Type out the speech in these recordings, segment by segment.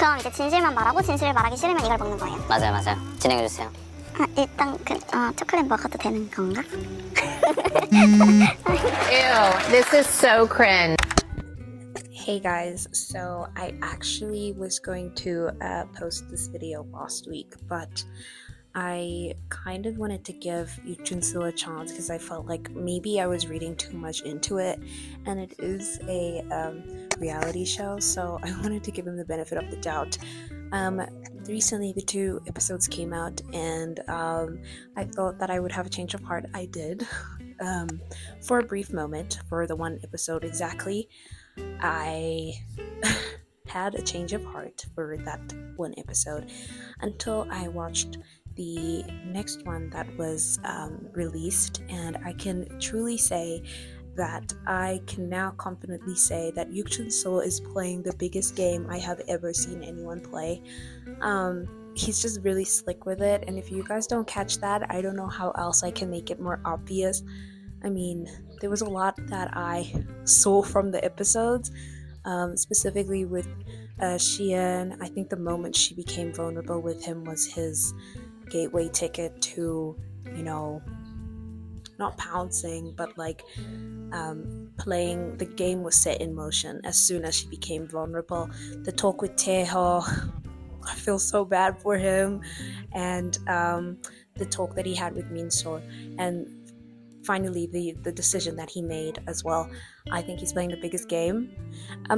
그럼 이제 진실만 말하고 진실을 말하기 싫으면 이걸 먹는 거예요. 맞아요. 진행해주세요. 일단 초콜릿 먹어도 되는 건가? Ew, this is so cringe. Hey guys, so I actually was going to post this video last week, but I kind of wanted to give Yuk Jun-so a chance because I felt like maybe I was reading too much into it, and it is a reality show, so I wanted to give him the benefit of the doubt. Recently the 2 episodes came out, and I thought that I would have a change of heart. I did. For a brief moment, for the 1 episode exactly, I had a change of heart for that 1 episode until I watched the next one that was released, and I can truly say that I can now confidently say that Yuk Jun-so is playing the biggest game I have ever seen anyone play. He's just really slick with it, and if you guys don't catch that, I don't know how else I can make it more obvious. I mean, there was a lot that I saw from the episodes, specifically with Xian. I think the moment she became vulnerable with him was his gateway ticket to, not pouncing, but like playing the game was set in motion as soon as she became vulnerable. The talk with Taeho, I feel so bad for him, and the talk that he had with Min-so, and finally the decision that he made as well. I think he's playing the biggest game,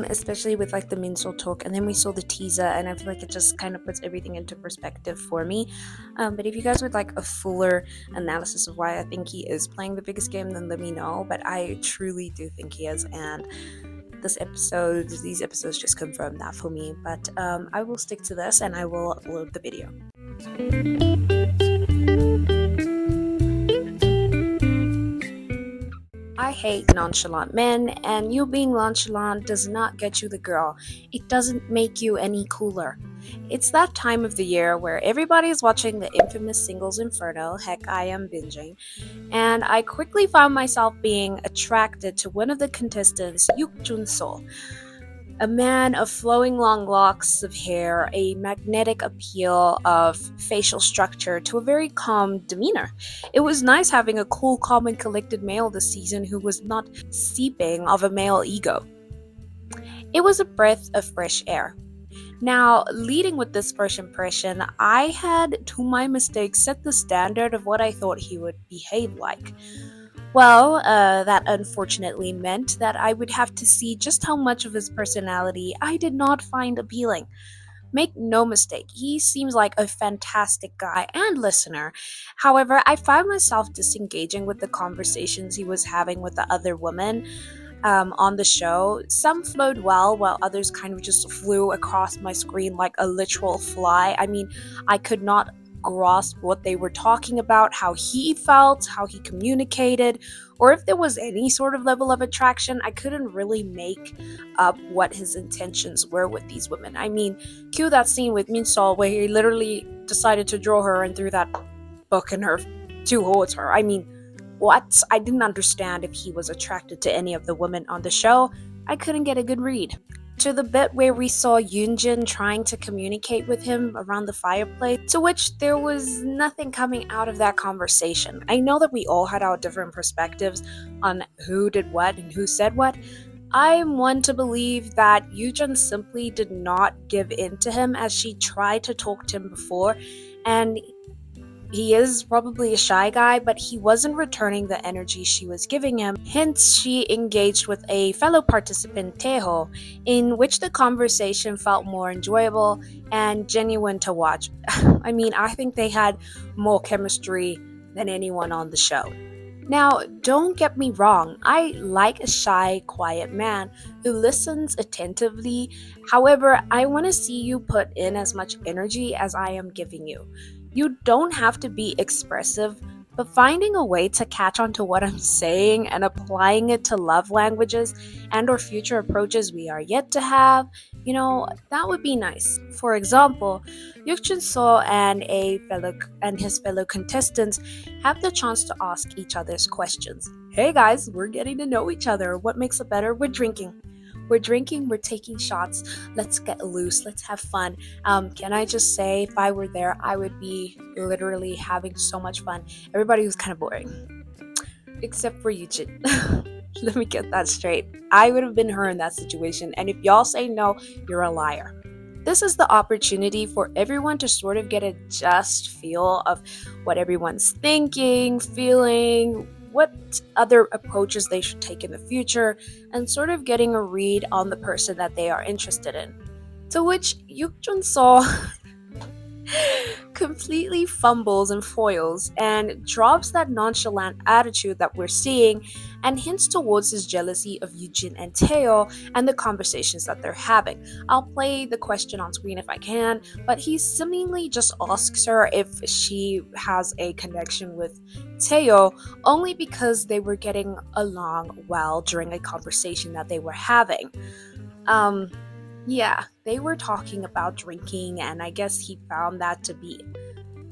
especially with like the Min-so talk, and then we saw the teaser, and I feel like it just kind of puts everything into perspective for me. But if you guys would like a fuller analysis of why I think he is playing the biggest game, then let me know. But I truly do think he is, and these episodes just confirm that for me. But I will stick to this, and I will upload the video. I hate nonchalant men, and you being nonchalant does not get you the girl. It doesn't make you any cooler. It's that time of the year where everybody is watching the infamous singles Inferno. Heck, I am binging. And I quickly found myself being attracted to one of the contestants, Yuk Jun-so. A man of flowing long locks of hair, a magnetic appeal of facial structure to a very calm demeanor. It was nice having a cool, calm, and collected male this season who was not seeping of a male ego. It was a breath of fresh air. Now, leading with this first impression, I had, to my mistake, set the standard of what I thought he would behave like. Well, that unfortunately meant that I would have to see just how much of his personality I did not find appealing. Make no mistake, he seems like a fantastic guy and listener. However, I found myself disengaging with the conversations he was having with the other women on the show. Some flowed well, while others kind of just flew across my screen like a literal fly. I mean, I could not grasp what they were talking about, how he felt, how he communicated, or if there was any sort of level of attraction. I couldn't really make up what his intentions were with these women. I mean, cue that scene with Min-so where he literally decided to draw her and threw that book in her towards her. I mean, what? I didn't understand if he was attracted to any of the women on the show. I couldn't get a good read. To the bit where we saw Yoonjin trying to communicate with him around the fireplace, to which there was nothing coming out of that conversation. I know that we all had our different perspectives on who did what and who said what. I'm one to believe that Yoonjin simply did not give in to him as she tried to talk to him before, and he is probably a shy guy, but he wasn't returning the energy she was giving him. Hence, she engaged with a fellow participant, Taeho, in which the conversation felt more enjoyable and genuine to watch. I mean, I think they had more chemistry than anyone on the show. Now, don't get me wrong, I like a shy, quiet man who listens attentively. However, I want to see you put in as much energy as I am giving you. You don't have to be expressive, but finding a way to catch on to what I'm saying and applying it to love languages and or future approaches we are yet to have, that would be nice. For example, Yuk Jun-so and his fellow contestants have the chance to ask each other's questions. Hey guys, we're getting to know each other. What makes it better? We're drinking. We're drinking, we're taking shots, let's get loose, let's have fun. Can I just say, if I were there, I would be literally having so much fun. Everybody was kind of boring, except for Yuk Jun. Let me get that straight. I would have been her in that situation, and if y'all say no, you're a liar. This is the opportunity for everyone to sort of get a just feel of what everyone's thinking, feeling, what other approaches they should take in the future, and sort of getting a read on the person that they are interested in. To which Yuk Jun-so completely fumbles and foils and drops that nonchalant attitude that we're seeing and hints towards his jealousy of Yujin and Tae and the conversations that they're having. I'll play the question on screen if I can, but he seemingly just asks her if she has a connection with Tae only because they were getting along well during a conversation that they were having. Yeah, they were talking about drinking, and I guess he found that to be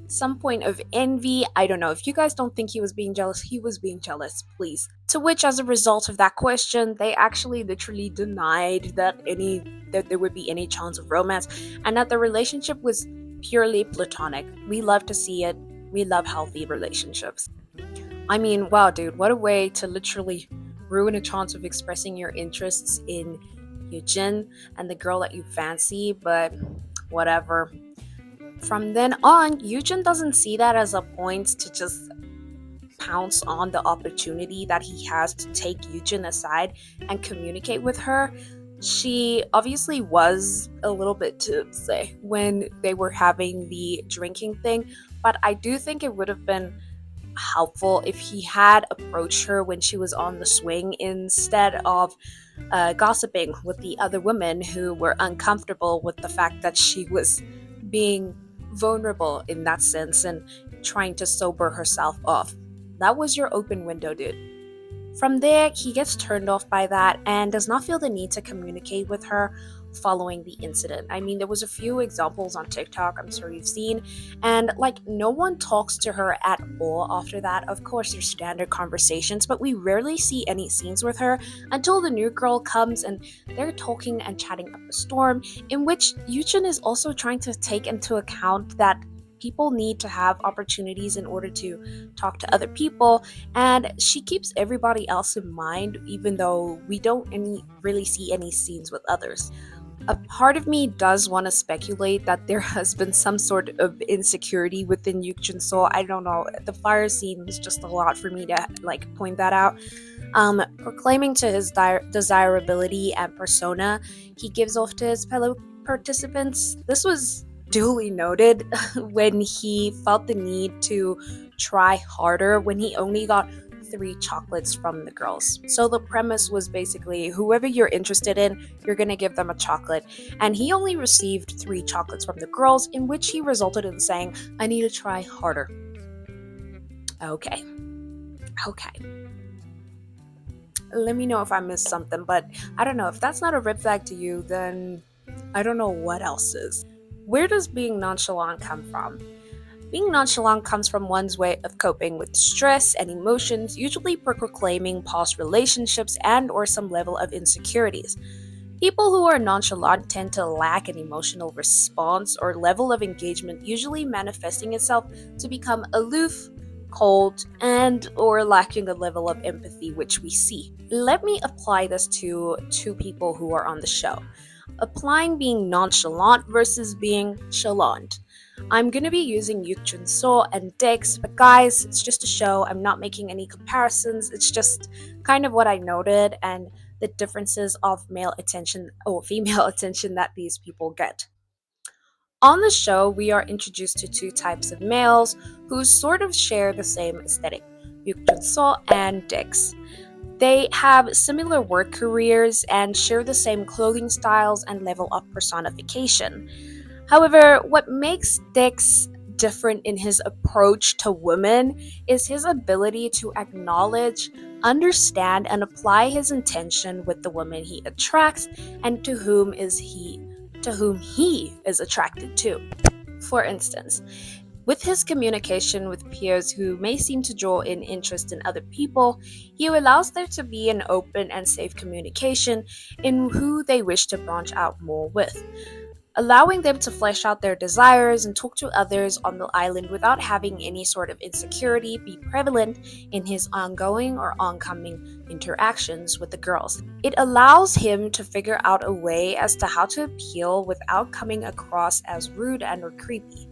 some point of envy. I don't know. If you guys don't think he was being jealous, he was being jealous, please. To which, as a result of that question, they actually literally denied that there would be any chance of romance, and that the relationship was purely platonic. We love to see it. We love healthy relationships. I mean, wow, dude, what a way to literally ruin a chance of expressing your interests in Yujin and the girl that you fancy, but whatever. From then on, Yujin doesn't see that as a point to just pounce on the opportunity that he has to take Yujin aside and communicate with her. She obviously was a little bit tipsy when they were having the drinking thing, but I do think it would have been helpful if he had approached her when she was on the swing instead of gossiping with the other women who were uncomfortable with the fact that she was being vulnerable in that sense and trying to sober herself off. That was your open window, dude. From there, he gets turned off by that and does not feel the need to communicate with her following the incident. I mean, there was a few examples on TikTok I'm sure you've seen, and like no one talks to her at all after that. Of course, there's standard conversations, but we rarely see any scenes with her until the new girl comes and they're talking and chatting up a storm, in which Yujin is also trying to take into account that people need to have opportunities in order to talk to other people, and she keeps everybody else in mind even though we don't really see any scenes with others. A part of me does want to speculate that there has been some sort of insecurity within Yuk Jun-so. I don't know. The fire scene was just a lot for me to point that out. Proclaiming to his desirability and persona he gives off to his fellow participants. This was duly noted when he felt the need to try harder when he only got 3 chocolates from the girls. So the premise was basically whoever you're interested in, you're gonna give them a chocolate. And he only received 3 chocolates from the girls, in which he resulted in saying, I need to try harder. Okay. Let me know if I missed something, but I don't know. If that's not a red flag to you, then I don't know what else is. Where does being nonchalant come from? Being nonchalant comes from one's way of coping with stress and emotions, usually proclaiming past relationships and or some level of insecurities. People who are nonchalant tend to lack an emotional response or level of engagement, usually manifesting itself to become aloof, cold, and or lacking a level of empathy, which we see. Let me apply this to 2 people who are on the show. Applying being nonchalant versus being chalant. I'm going to be using Yuk Jun-so and Dex, but guys, it's just a show. I'm not making any comparisons. It's just kind of what I noted and the differences of male attention or female attention that these people get. On the show, we are introduced to 2 types of males who sort of share the same aesthetic, Yuk Jun-so and Dex. They have similar work careers and share the same clothing styles and level of personification. However, what makes Dex different in his approach to women is his ability to acknowledge, understand, and apply his intention with the woman he attracts and to whom he is attracted to. For instance, With his communication with peers who may seem to draw in interest in other people, he allows there to be an open and safe communication in who they wish to branch out more with, allowing them to flesh out their desires and talk to others on the island without having any sort of insecurity be prevalent in his ongoing or oncoming interactions with the girls. It allows him to figure out a way as to how to appeal without coming across as rude and or creepy.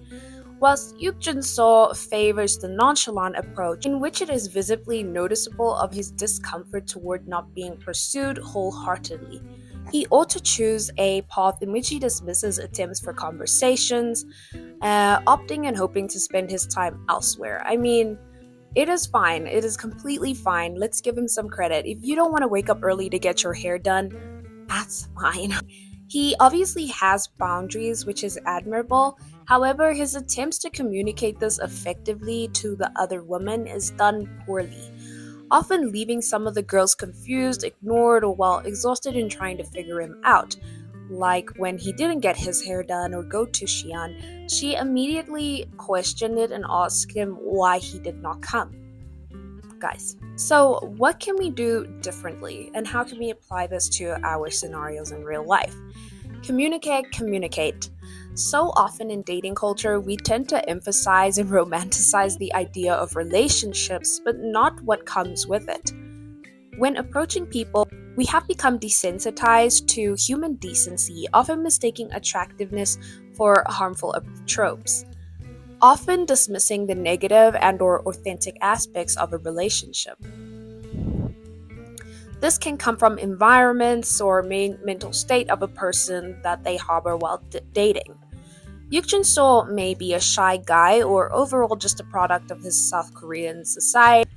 Whilst Yuk Jun-so favors the nonchalant approach, in which it is visibly noticeable of his discomfort toward not being pursued wholeheartedly. He ought to choose a path in which he dismisses attempts for conversations, opting and hoping to spend his time elsewhere. I mean, it is fine. It is completely fine. Let's give him some credit. If you don't want to wake up early to get your hair done, that's fine. He obviously has boundaries, which is admirable. However, his attempts to communicate this effectively to the other woman is done poorly, often leaving some of the girls confused, ignored, or while exhausted in trying to figure him out. Like when he didn't get his hair done or go to Xi'an, she immediately questioned it and asked him why he did not come. Guys, so what can we do differently, and how can we apply this to our scenarios in real life? Communicate. So often in dating culture, we tend to emphasize and romanticize the idea of relationships, but not what comes with it. When approaching people, we have become desensitized to human decency, often mistaking attractiveness for harmful tropes, often dismissing the negative and or authentic aspects of a relationship. This can come from environments or mental state of a person that they harbor while dating. Yuk Jun-so may be a shy guy or overall just a product of his South Korean society,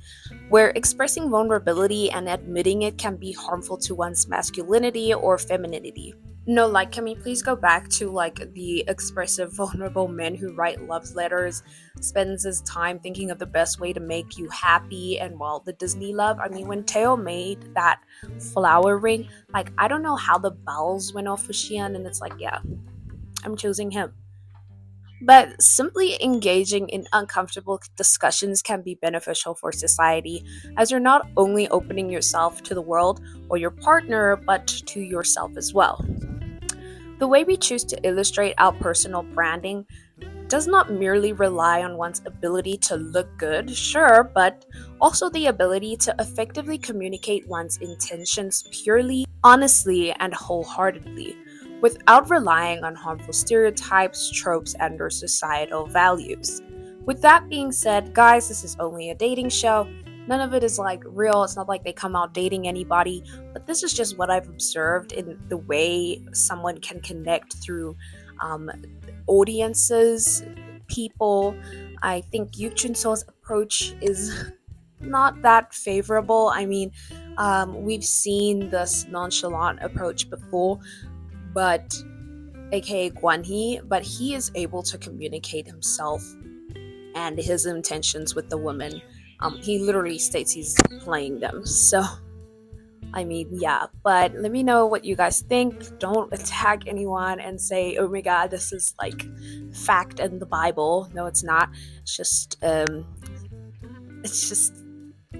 where expressing vulnerability and admitting it can be harmful to one's masculinity or femininity. No, like, can we please go back to like the expressive, vulnerable men who write love letters, spends his time thinking of the best way to make you happy, and while the Disney love, I mean, when Teo made that flower ring, like, I don't know how the bells went off for Xi'an, and it's like, yeah, I'm choosing him. But simply engaging in uncomfortable discussions can be beneficial for society, as you're not only opening yourself to the world or your partner, but to yourself as well. The way we choose to illustrate our personal branding does not merely rely on one's ability to look good, sure, but also the ability to effectively communicate one's intentions purely, honestly, and wholeheartedly, without relying on harmful stereotypes, tropes, and or societal values. With that being said, guys, this is only a dating show. None of it is like real. It's not like they come out dating anybody, but this is just what I've observed in the way someone can connect through audiences, people. I think Yuk Jun-so's approach is not that favorable. I mean, we've seen this nonchalant approach before, but aka Guan-hee, but he is able to communicate himself and his intentions with the woman. He literally states he's playing them. So, I mean, yeah, but let me know what you guys think. Don't attack anyone and say, oh my god, this is like fact in the Bible. No, it's not. It's just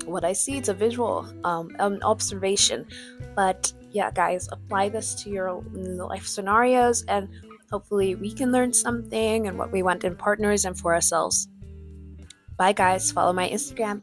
what I see. It's a visual observation. But yeah, guys, apply this to your life scenarios, and hopefully we can learn something and what we want in partners and for ourselves. Bye, guys. Follow my Instagram.